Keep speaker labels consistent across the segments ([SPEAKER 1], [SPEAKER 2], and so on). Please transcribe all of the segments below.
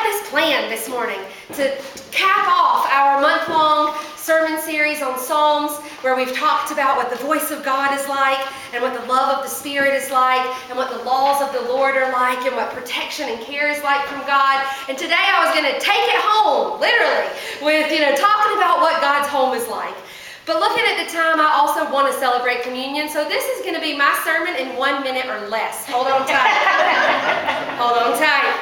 [SPEAKER 1] this plan this morning to cap off our month-long sermon series on Psalms, where we've talked about what the voice of God is like, and what the love of the Spirit is like, and what the laws of the Lord are like, and what protection and care is like from God. And today I was going to take it home, literally, with talking about what God's home is like. But looking at the time, I also want to celebrate communion, so this is going to be my sermon in 1 minute or less. Hold on tight. Hold on tight.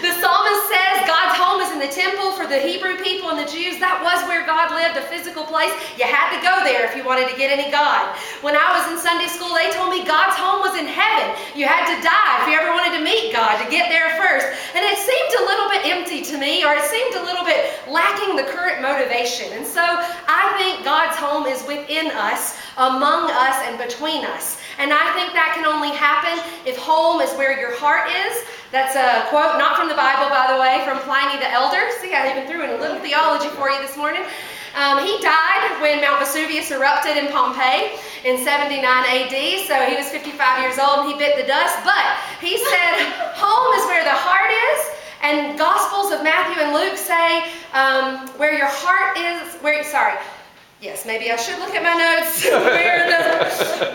[SPEAKER 1] The psalmist says God's home is in the temple. For the Hebrew people and the Jews, that was where God lived, a physical place. You had to go there if you wanted to get any God. When I was in Sunday school, they told me God's home was in heaven. You had to die if you ever wanted to meet God, to get there first. And it seemed a little bit empty to me, or it seemed a little bit lacking the current motivation. And so I think God's home is within us, among us, and between us. And I think that can only happen if home is where your heart is. That's a quote, not from the Bible, by the way, from Pliny the Elder. See, I even threw in a little theology for you this morning. He died when Mount Vesuvius erupted in Pompeii in 79 AD, so he was 55 years old and he bit the dust. But he said, home is where the heart is. And Gospels of Matthew and Luke say, where your heart is, yes, maybe I should look at my notes.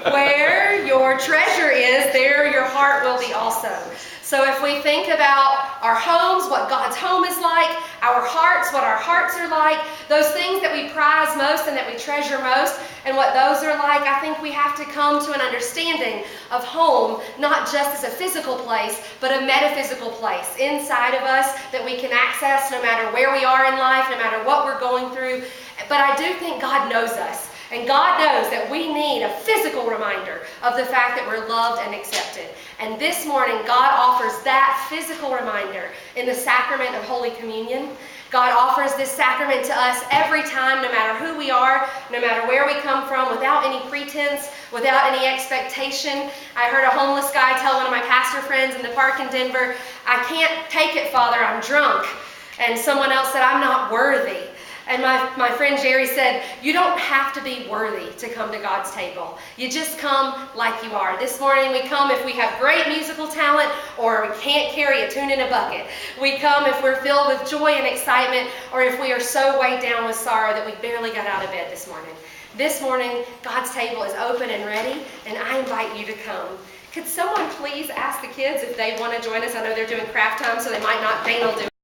[SPEAKER 1] Where your treasure is, there your heart will be also. So if we think about our homes, what God's home is like, our hearts, what our hearts are like, those things that we prize most and that we treasure most, and what those are like, I think we have to come to an understanding of home, not just as a physical place, but a metaphysical place inside of us that we can access no matter where we are in life, no matter what we're going through. But I do think God knows us. And God knows that we need a physical reminder of the fact that we're loved and accepted. And this morning, God offers that physical reminder in the sacrament of Holy Communion. God offers this sacrament to us every time, no matter who we are, no matter where we come from, without any pretense, without any expectation. I heard a homeless guy tell one of my pastor friends in the park in Denver, "I can't take it, Father, I'm drunk." And someone else said, "I'm not worthy." And my friend Jerry said, you don't have to be worthy to come to God's table. You just come like you are. This morning we come if we have great musical talent or we can't carry a tune in a bucket. We come if we're filled with joy and excitement, or if we are so weighed down with sorrow that we barely got out of bed this morning. This morning, God's table is open and ready, and I invite you to come. Could someone please ask the kids if they want to join us? I know they're doing craft time, so they might not. Dane will do it.